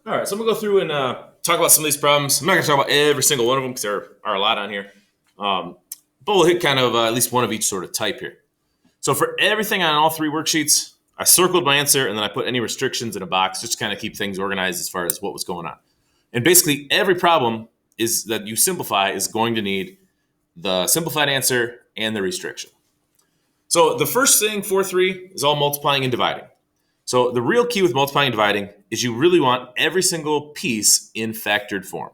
All right, so I'm gonna go through and talk about some of these problems. I'm not gonna talk about every single one of them because there are a lot on here. Um, but we'll hit kind of at least one of each sort of type here. So for everything on all three worksheets, I circled my answer and then I put any restrictions in a box just to kind of keep things organized as far as what was going on. And basically every problem is that you simplify is going to need the simplified answer and the restriction. So the first thing for 3 is all multiplying and dividing. So the real key with multiplying and dividing is you really want every single piece in factored form.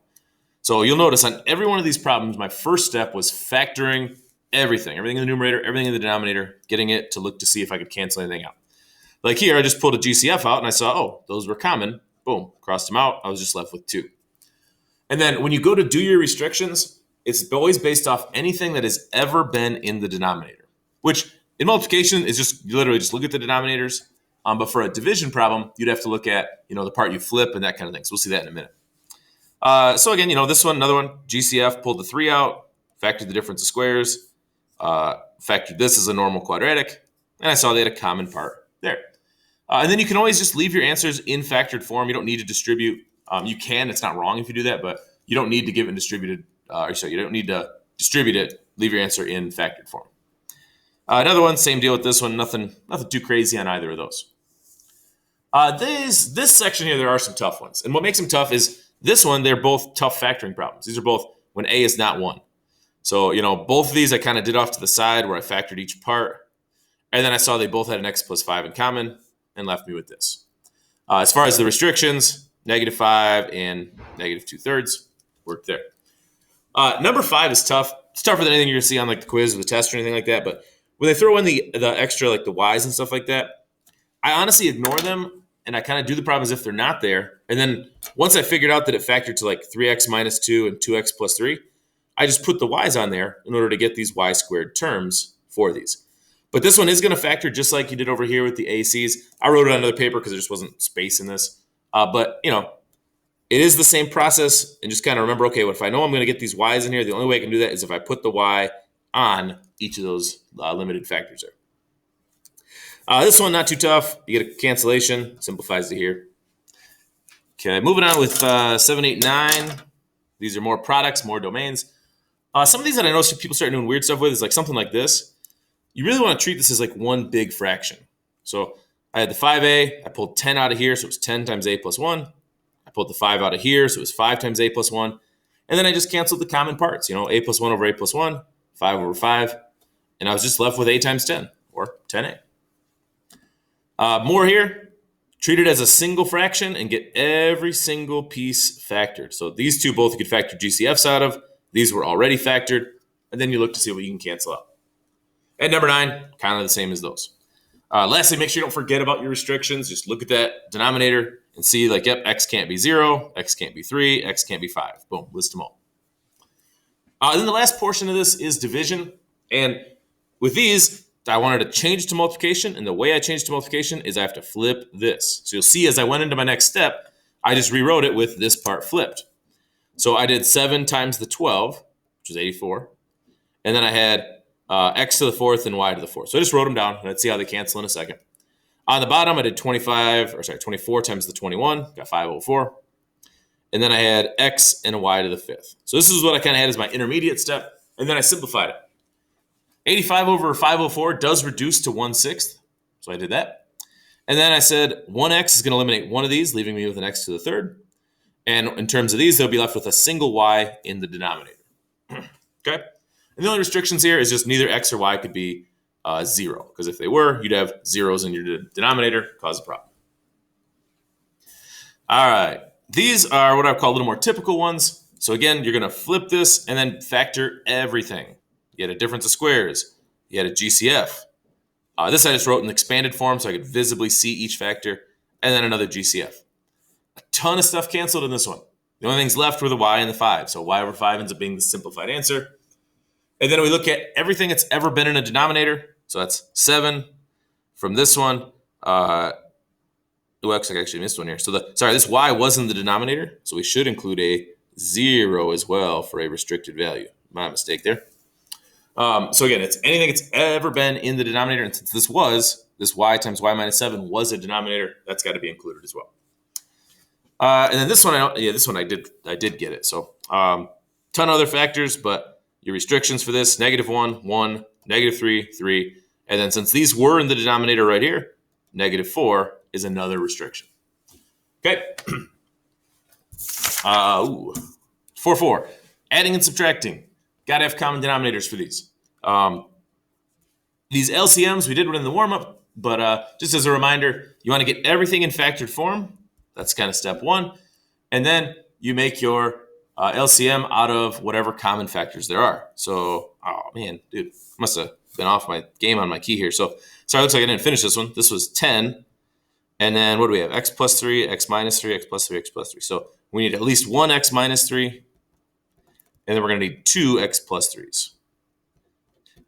So you'll notice on every one of these problems, my first step was factoring everything in the numerator, everything in the denominator, getting it to look to see if I could cancel anything out. Like here, I just pulled a GCF out and I saw, oh, those were common. Boom, crossed them out. I was just left with 2. And then when you go to do your restrictions, it's always based off anything that has ever been in the denominator, which in multiplication is just you literally just look at the denominators. But for a division problem, you'd have to look at the part you flip and that kind of thing. So we'll see that in a minute. So again, this one, another one, GCF, pulled the 3 out, factored the difference of squares, factored this as a normal quadratic, and I saw they had a common part there. And then you can always just leave your answers in factored form. You don't need to distribute. You can, it's not wrong if you do that, but you don't need to give it distributed, you don't need to distribute it, leave your answer in factored form. Another one, same deal with this one, nothing too crazy on either of those. This section here, there are some tough ones. And what makes them tough is this one, they're both tough factoring problems. These are both when A is not 1. So, both of these I kind of did off to the side where I factored each part. And then I saw they both had an x plus 5 in common and left me with this. As far as the restrictions, -5 and -2/3 worked there. Number 5 is tough. It's tougher than anything you're going to see on like the quiz or the test or anything like that. But when they throw in the extra, like the y's and stuff like that, I honestly ignore them and I kind of do the problem as if they're not there. And then once I figured out that it factored to like 3x minus 2 and 2x plus 3, I just put the y's on there in order to get these y squared terms for these. But this one is going to factor just like you did over here with the ACs. I wrote it on another paper because there just wasn't space in this. But it is the same process. And just kind of remember, okay, well, if I know I'm going to get these y's in here, the only way I can do that is if I put the y on each of those limited factors there. This one, not too tough. You get a cancellation, simplifies to here. Okay, moving on with 7, 8, 9. These are more products, more domains. Some of these that I know people start doing weird stuff with is like something like this. You really want to treat this as like one big fraction. So I had the 5a, I pulled 10 out of here, so it was 10 times a plus 1. I pulled the 5 out of here, so it was 5 times a plus 1. And then I just canceled the common parts, a plus 1 over a plus 1, 5 over 5. And I was just left with a times 10, or 10a. More here, treat it as a single fraction and get every single piece factored. So these two both you could factor GCFs out of. These were already factored. And then you look to see what you can cancel out. And number 9, kind of the same as those. Lastly, make sure you don't forget about your restrictions. Just look at that denominator and see like, yep, x can't be 0, x can't be 3, x can't be 5. Boom, list them all. Then the last portion of this is division. And with these, I wanted to change to multiplication. And the way I changed to multiplication is I have to flip this. So you'll see as I went into my next step, I just rewrote it with this part flipped. So I did 7 times the 12, which is 84. And then I had x to the 4th and y to the 4th. So I just wrote them down, and let's see how they cancel in a second. On the bottom, I did 24 times the 21, got 504. And then I had x and a y to the 5th. So this is what I kind of had as my intermediate step, and then I simplified it. 85 over 504 does reduce to 1/6, so I did that. And then I said 1x is going to eliminate one of these, leaving me with an x to the 3rd. And in terms of these, they'll be left with a single y in the denominator. Okay? And the only restrictions here is just neither x or y could be 0, because if they were, you'd have zeros in your denominator, cause a problem. All right. These are what I call a little more typical ones. So again, you're going to flip this and then factor everything. You had a difference of squares. You had a GCF. This I just wrote in expanded form so I could visibly see each factor, and then another GCF. A ton of stuff canceled in this one. The only things left were the y and the 5. So y over 5 ends up being the simplified answer. And then we look at everything that's ever been in a denominator. So that's 7 from this one. I actually missed one here. So this y was in the denominator. So we should include a 0 as well for a restricted value. My mistake there. So again, it's anything that's ever been in the denominator. And since this y times y minus 7 was a denominator, that's got to be included as well. And then this one, this one I did get it. So ton of other factors, but your restrictions for this: -1, 1, -3, 3, and then since these were in the denominator right here, -4 is another restriction. Okay. 4, adding and subtracting. Got to have common denominators for these. These LCMs we did one in the warm-up, but just as a reminder, you want to get everything in factored form. That's kind of step one. And then you make your LCM out of whatever common factors there are. So, oh man, dude, must have been off my game on my key here. So, sorry, looks like I didn't finish this one. This was 10. And then what do we have? X plus 3, X minus 3, X plus 3, X plus 3. So we need at least one X minus 3. And then we're going to need two X plus 3s.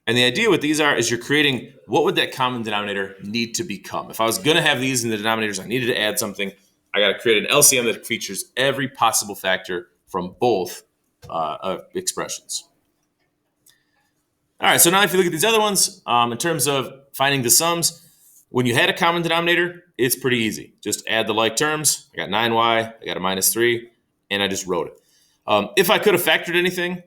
And the idea with these is you're creating, what would that common denominator need to become? If I was going to have these in the denominators, I needed to add something. I got to create an LCM that features every possible factor from both expressions. All right, so now if you look at these other ones, in terms of finding the sums, when you had a common denominator, it's pretty easy. Just add the like terms. I got 9y, I got a -3, and I just wrote it. If I could have factored anything,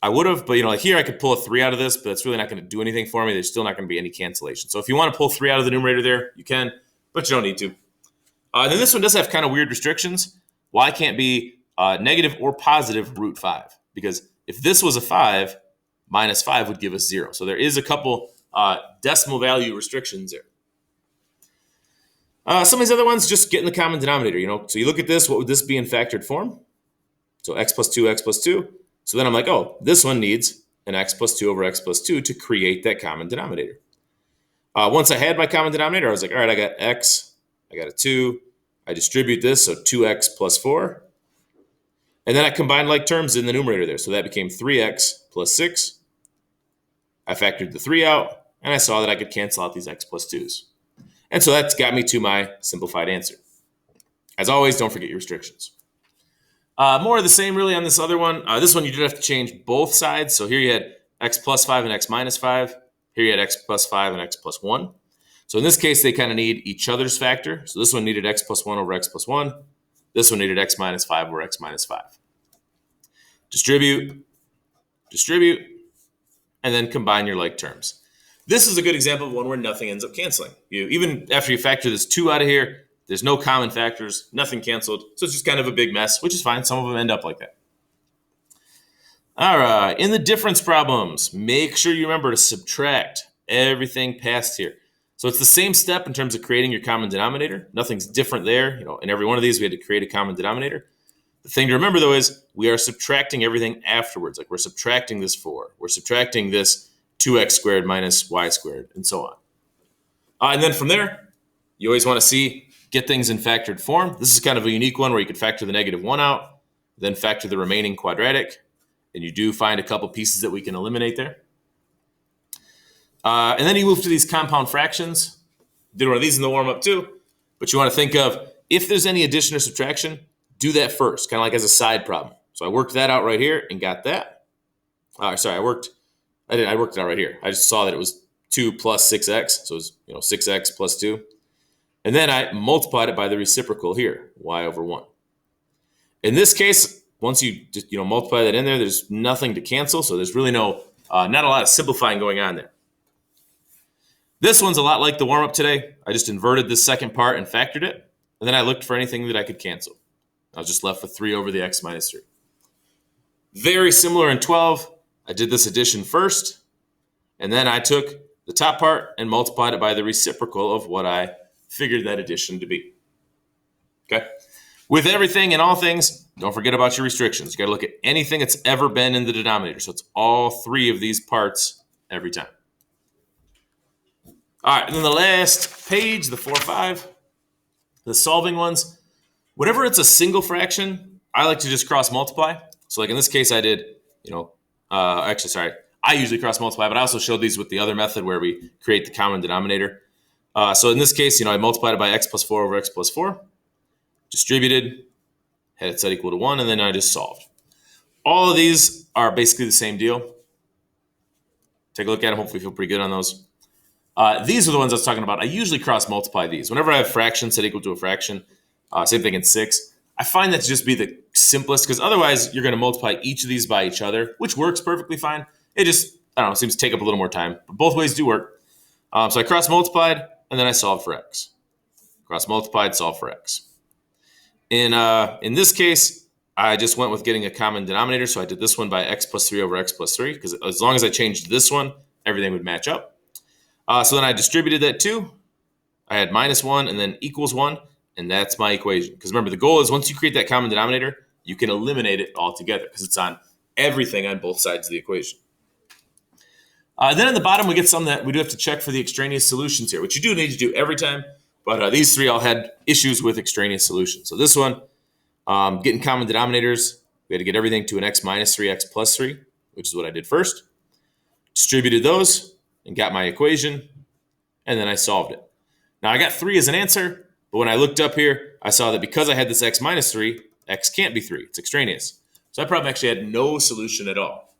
I would have, but like here I could pull a 3 out of this, but it's really not going to do anything for me. There's still not going to be any cancellation. So if you want to pull 3 out of the numerator there, you can, but you don't need to. And then this one does have kind of weird restrictions. Y can't be negative or positive root 5, because if this was a 5, -5 would give us 0. So there is a couple decimal value restrictions there. Some of these other ones, just getting the common denominator, So you look at this, what would this be in factored form? So x plus 2, x plus 2. So then I'm like, oh, this one needs an x plus 2 over x plus 2 to create that common denominator. Once I had my common denominator, I was like, all right, I got x, I got a 2. I distribute this, so 2x plus 4. And then I combined like terms in the numerator there. So that became 3x plus 6. I factored the 3 out, and I saw that I could cancel out these x plus 2s. And so that's got me to my simplified answer. As always, don't forget your restrictions. More of the same really on this other one. This one you did have to change both sides. So here you had x plus 5 and x minus 5. Here you had x plus 5 and x plus 1. So in this case, they kind of need each other's factor. So this one needed x plus 1 over x plus 1. This one needed x minus 5 over x minus 5. Distribute, and then combine your like terms. This is a good example of one where nothing ends up canceling. Even after you factor this 2 out of here, there's no common factors, nothing canceled. So it's just kind of a big mess, which is fine. Some of them end up like that. All right, in the difference problems, make sure you remember to subtract everything past here. So it's the same step in terms of creating your common denominator. Nothing's different there. In every one of these, we had to create a common denominator. The thing to remember, though, is we are subtracting everything afterwards. Like we're subtracting this 4. We're subtracting this 2x squared minus y squared, and so on. And then from there, you always want to get things in factored form. This is kind of a unique one where you could factor the -1 out, then factor the remaining quadratic, and you do find a couple pieces that we can eliminate there. And then you move to these compound fractions. Did one of these in the warm-up too, but you want to think of, if there's any addition or subtraction, do that first, kind of like as a side problem. So I worked that out right here and got that. I worked it out right here. I just saw that it was 2 plus 6x, so it was 6x plus 2. And then I multiplied it by the reciprocal here, y over 1. In this case, once you just multiply that in there, there's nothing to cancel, so there's really not a lot of simplifying going on there. This one's a lot like the warm-up today. I just inverted this second part and factored it, and then I looked for anything that I could cancel. I was just left with 3 over the x minus 3. Very similar in 12. I did this addition first, and then I took the top part and multiplied it by the reciprocal of what I figured that addition to be. Okay? With everything and all things, don't forget about your restrictions. You got to look at anything that's ever been in the denominator. So it's all 3 of these parts every time. All right, and then the last page, the 4, 5, the solving ones. Whenever it's a single fraction, I like to just cross multiply. So like in this case, I did, I usually cross multiply, but I also showed these with the other method where we create the common denominator. So in this case, I multiplied it by x plus 4 over x plus 4, distributed, had it set equal to 1, and then I just solved. All of these are basically the same deal. Take a look at them. Hopefully you feel pretty good on those. These are the ones I was talking about. I usually cross multiply these. Whenever I have fractions set equal to a fraction, same thing in 6, I find that to just be the simplest because otherwise you're going to multiply each of these by each other, which works perfectly fine. It just, I don't know, seems to take up a little more time. But both ways do work. So I cross multiplied and then I solved for x. Cross multiplied, solve for x. In this case, I just went with getting a common denominator. So I did this one by x plus 3 over x plus 3 because as long as I changed this one, everything would match up. So then I distributed that too. I had minus 1 and then equals 1. And that's my equation. Because remember, the goal is once you create that common denominator, you can eliminate it altogether because it's on everything on both sides of the equation. Then at the bottom, we get some that we do have to check for the extraneous solutions here, which you do need to do every time. But these three all had issues with extraneous solutions. So this one, getting common denominators, we had to get everything to an x minus 3, x plus 3, which is what I did first. Distributed those and got my equation, and then I solved it. Now I got 3 as an answer. But when I looked up here, I saw that because I had this x minus 3, x can't be 3. It's extraneous. So that problem actually had no solution at all.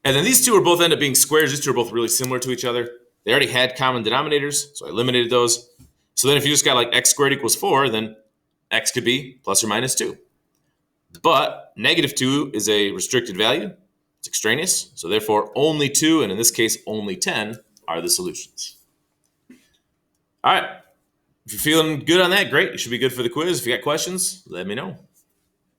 And then these two both end up being squares. These two are both really similar to each other. They already had common denominators, so I eliminated those. So then if you just got like x squared equals 4, then x could be plus or minus 2. But negative 2 is a restricted value. It's extraneous. So therefore only 2, and in this case only 10, are the solutions. All right. If you're feeling good on that, great. You should be good for the quiz. If you got questions, let me know.